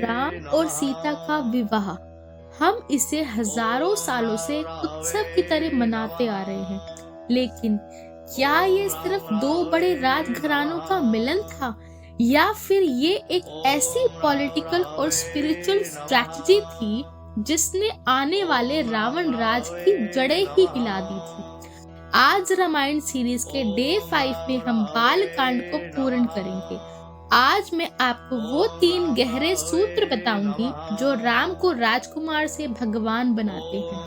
राम और सीता का विवाह, हम इसे हजारों सालों से एक उत्सव की तरह मनाते आ रहे हैं। लेकिन क्या ये सिर्फ दो बड़े राजघरानों का मिलन था, या फिर ये एक ऐसी पॉलिटिकल और स्पिरिचुअल स्ट्रैटेजी थी जिसने आने वाले रावण राज की जड़ें ही हिला दी थी? आज रामायण सीरीज के डे 5 में हम बाल कांड को पूर्ण करेंगे। आज मैं आपको वो 3 गहरे सूत्र बताऊंगी जो राम को राजकुमार से भगवान बनाते हैं।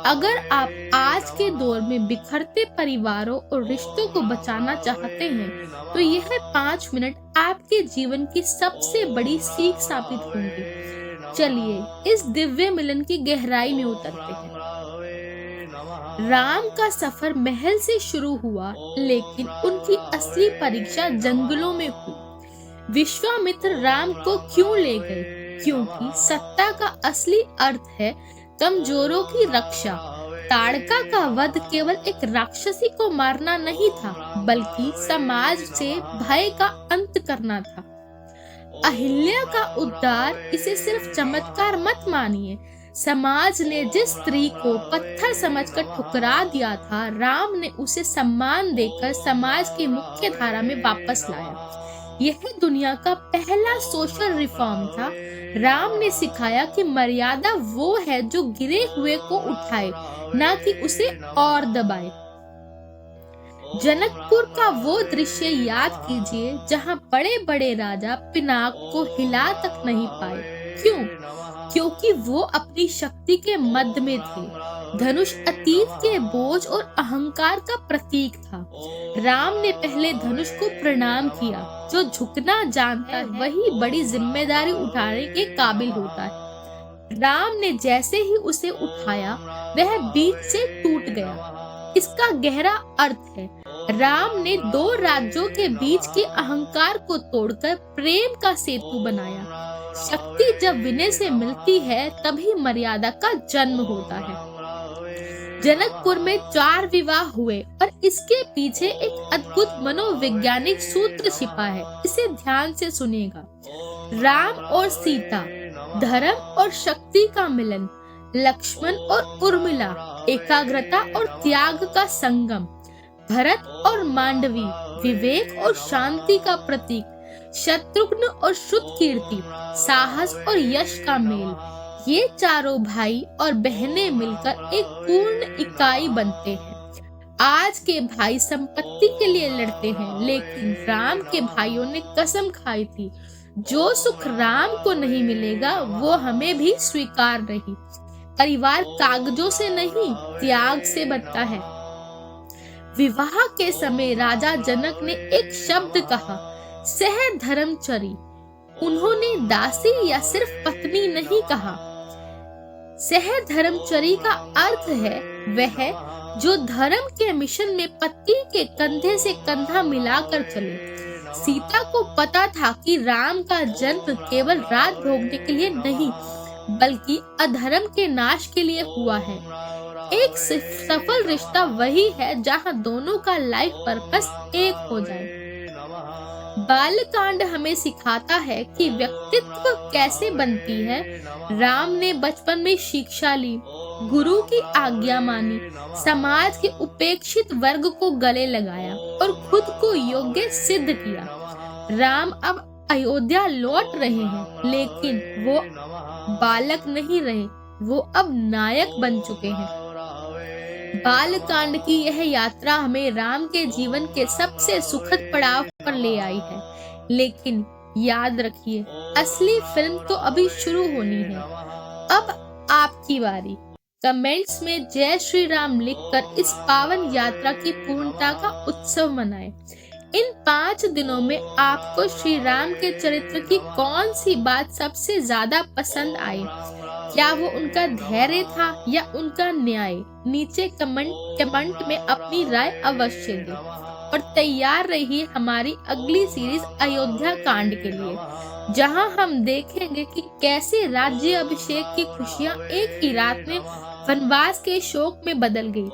अगर आप आज के दौर में बिखरते परिवारों और रिश्तों को बचाना चाहते हैं, तो यह 5 मिनट आपके जीवन की सबसे बड़ी सीख साबित होंगे। चलिए इस दिव्य मिलन की गहराई में उतरते हैं। राम का सफर महल से शुरू हुआ, लेकिन उनकी असली परीक्षा जंगलों में हुई। विश्वामित्र राम को क्यों ले गए? क्योंकि सत्ता का असली अर्थ है कमजोरों की रक्षा। ताड़का का वध केवल एक राक्षसी को मारना नहीं था, बल्कि समाज से भय का अंत करना था। अहिल्या का उद्धार, इसे सिर्फ चमत्कार मत मानिए। समाज ने जिस स्त्री को पत्थर समझकर ठुकरा दिया था, राम ने उसे सम्मान देकर समाज की मुख्य धारा में वापस लाया। यह दुनिया का पहला सोशल रिफॉर्म था। राम ने सिखाया कि मर्यादा वो है जो गिरे हुए को उठाए, ना कि उसे और दबाए। जनकपुर का वो दृश्य याद कीजिए जहां बड़े बड़े राजा पिनाक को हिला तक नहीं पाए। क्यों? क्योंकि वो अपनी शक्ति के मध्य में थे। धनुष अतीत के बोझ और अहंकार का प्रतीक था। राम ने पहले धनुष को प्रणाम किया। जो झुकना जानता है वही बड़ी जिम्मेदारी उठाने के काबिल होता है। राम ने जैसे ही उसे उठाया, वह बीच से टूट गया। इसका गहरा अर्थ है, राम ने 2 राज्यों के बीच के अहंकार को तोड़कर प्रेम का सेतु बनाया। शक्ति जब विनय से मिलती है, तभी मर्यादा का जन्म होता है। जनकपुर में 4 विवाह हुए और इसके पीछे एक अद्भुत मनोवैज्ञानिक सूत्र छिपा है। इसे ध्यान से सुनिएगा। राम और सीता, धर्म और शक्ति का मिलन। लक्ष्मण और उर्मिला, एकाग्रता और त्याग का संगम। भरत और मांडवी, विवेक और शांति का प्रतीक। शत्रुघ्न और श्रुतकीर्ति, साहस और यश का मेल। ये चारों भाई और बहनें मिलकर एक पूर्ण इकाई बनते हैं। आज के भाई संपत्ति के लिए लड़ते हैं, लेकिन राम के भाइयों ने कसम खाई थी, जो सुख राम को नहीं मिलेगा वो हमें भी स्वीकार नहीं। परिवार कागजों से नहीं, त्याग से बनता है। विवाह के समय राजा जनक ने एक शब्द कहा, सह धर्मचरी। उन्होंने दासी या सिर्फ पत्नी नहीं कहा। सह धर्मचरी का अर्थ है वह जो धर्म के मिशन में पति के कंधे से कंधा मिलाकर चले। सीता को पता था कि राम का जन्म केवल राज भोगने के लिए नहीं, बल्कि अधर्म के नाश के लिए हुआ है। एक सफल रिश्ता वही है जहां दोनों का लाइफ पर्पस एक हो जाए। बालकांड हमें सिखाता है कि व्यक्तित्व कैसे बनती है। राम ने बचपन में शिक्षा ली, गुरु की आज्ञा मानी, समाज के उपेक्षित वर्ग को गले लगाया और खुद को योग्य सिद्ध किया। राम अब अयोध्या लौट रहे हैं, लेकिन वो बालक नहीं रहे, वो अब नायक बन चुके हैं। बालकांड की यह यात्रा हमें राम के जीवन के सबसे सुखद पड़ाव पर ले आई है। लेकिन याद रखिए, असली फिल्म तो अभी शुरू होनी है। अब आपकी बारी। कमेंट्स में जय श्री राम लिखकर इस पावन यात्रा की पूर्णता का उत्सव मनाएं। इन 5 दिनों में आपको श्री राम के चरित्र की कौन सी बात सबसे ज्यादा पसंद आई? क्या वो उनका धैर्य था या उनका न्याय? नीचे कमेंट में अपनी राय अवश्य दें और तैयार रहिए हमारी अगली सीरीज अयोध्या कांड के लिए, जहां हम देखेंगे कि कैसे राज्य अभिषेक की खुशियां एक ही रात में वनवास के शोक में बदल गई।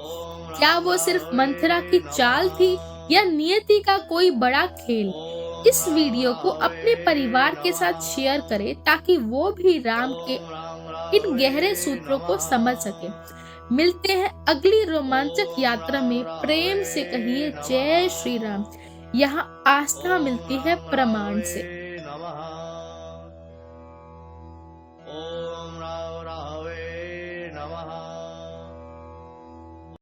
क्या वो सिर्फ मंथरा की चाल थी या नियति का कोई बड़ा खेल? इस वीडियो को अपने परिवार के साथ शेयर करें ताकि वो भी राम के इन गहरे सूत्रों को समझ सके। मिलते हैं अगली रोमांचक यात्रा में। प्रेम से कहिए जय श्री राम। यहाँ आस्था मिलती है प्रमाण से।